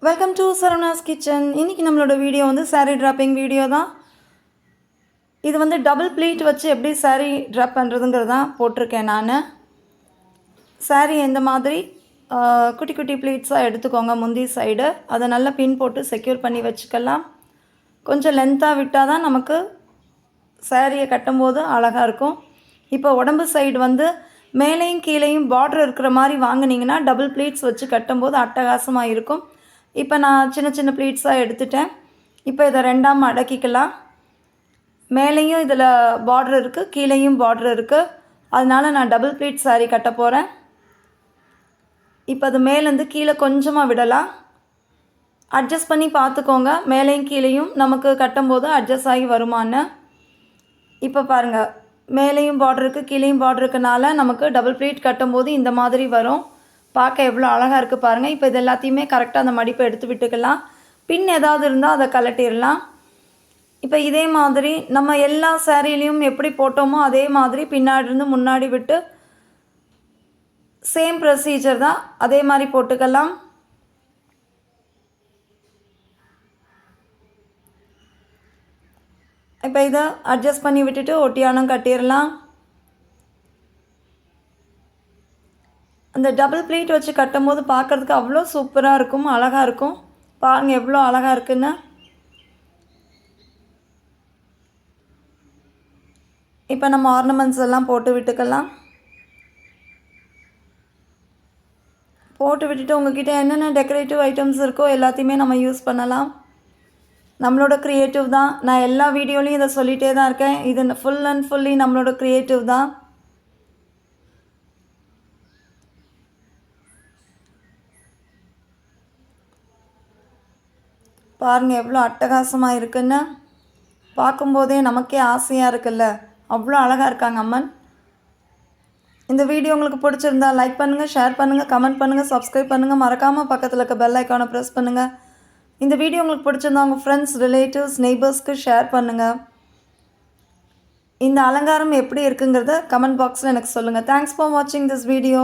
Welcome to Saravanas kitchen. இன்றைக்கி நம்மளோட video வந்து saree ட்ராப்பிங் வீடியோ தான். இது வந்து டபுள் ப்ளீட் வச்சு எப்படி saree ட்ராப் பண்ணுறதுங்கிறது தான் போட்டிருக்கேன் நான். saree எந்த மாதிரி குட்டி குட்டி ப்ளீட்ஸாக எடுத்துக்கோங்க முந்தி சைடு. அதை நல்லா பின் போட்டு செக்யூர் பண்ணி வச்சுக்கலாம். கொஞ்சம் லென்த்தாக விட்டால் தான் நமக்கு சாரியை கட்டும்போது அழகாக இருக்கும். இப்போ உடம்பு சைடு வந்து மேலேயும் கீழேயும் பார்டர் இருக்கிற மாதிரி வாங்கினீங்கன்னா டபுள் ப்ளீட்ஸ் வச்சு கட்டும்போது அட்டகாசமாக இருக்கும். இப்போ நான் சின்ன சின்ன ப்ளீட்ஸாக எடுத்துட்டேன். இப்போ இதை ரெண்டாம் மடக்கிக்கலாம். மேலேயும் இதில் பார்டர் இருக்குது, கீழேயும் பார்டர் இருக்குது. அதனால் நான் டபுள் ப்ளீட் சாரீ கட்ட போகிறேன். இப்போ அது மேலேருந்து கீழே கொஞ்சமாக விடலாம். அட்ஜஸ்ட் பண்ணி பார்த்துக்கோங்க, மேலேயும் கீழேயும் நமக்கு கட்டும்போது அட்ஜஸ்ட் ஆகி வருமானு. இப்போ பாருங்கள், மேலேயும் பார்டர் இருக்குது, கீழேயும் பார்டர் இருக்கனால நமக்கு டபுள் ப்ளீட் கட்டும்போது இந்த மாதிரி வரும். பார்க்க எவ்வளோ அழகாக இருக்குது பாருங்கள். இப்போ இது எல்லாத்தையுமே கரெக்டாக அந்த மடிப்பை எடுத்து விட்டுக்கலாம். பின் ஏதாவது இருந்தால் அதை கலட்டிடலாம். இப்போ இதே மாதிரி நம்ம எல்லா சாரீலையும் எப்படி போட்டோமோ அதே மாதிரி பின்னாடி இருந்து முன்னாடி விட்டு சேம் ப்ரொசீஜர் தான், அதே மாதிரி போட்டுக்கலாம். இப்போ இதை அட்ஜஸ்ட் பண்ணி விட்டுட்டு ஒட்டியானம் கட்டிடலாம். அந்த டபுள் ப்ளீட் வச்சு கட்டும்போது பார்க்குறதுக்கு அவ்வளோ சூப்பராக இருக்கும், அழகாக இருக்கும். பாருங்கள் எவ்வளோ அழகாக இருக்குன்னு. இப்போ நம்ம ஆர்னமெண்ட்ஸ் எல்லாம் போட்டு விட்டுக்கலாம். போட்டு விட்டுட்டு உங்கள்கிட்ட என்னென்ன டெக்கரேட்டிவ் ஐட்டம்ஸ் இருக்கோ எல்லாத்தையுமே நம்ம யூஸ் பண்ணலாம். நம்மளோட க்ரியேட்டிவ் தான். நான் எல்லா வீடியோலையும் இதை சொல்லிகிட்டே தான் இருக்கேன். இது ஃபுல் அண்ட் ஃபுல்லி நம்மளோட க்ரியேட்டிவ் தான். பாருங்கள் எவ்வளோ அட்டகாசமாக இருக்குன்னு. பார்க்கும்போதே நமக்கே ஆசையாக இருக்குல்ல, அவ்வளோ அழகாக இருக்காங்க அம்மன். இந்த வீடியோ உங்களுக்கு பிடிச்சிருந்தா லைக் பண்ணுங்கள், ஷேர் பண்ணுங்கள், கமெண்ட் பண்ணுங்கள், சப்ஸ்கிரைப் பண்ணுங்கள். மறக்காமல் பக்கத்தில் இருக்க பெல் ஐக்கானை ப்ரெஸ் பண்ணுங்கள். இந்த வீடியோ உங்களுக்கு பிடிச்சிருந்தா உங்கள் ஃப்ரெண்ட்ஸ், ரிலேட்டிவ்ஸ், நெய்பர்ஸ்க்கு ஷேர் பண்ணுங்கள். இந்த அலங்காரம் எப்படி இருக்குங்கிறத கமெண்ட் பாக்ஸில் எனக்கு சொல்லுங்கள். தேங்க்ஸ் ஃபார் வாட்சிங் திஸ் வீடியோ.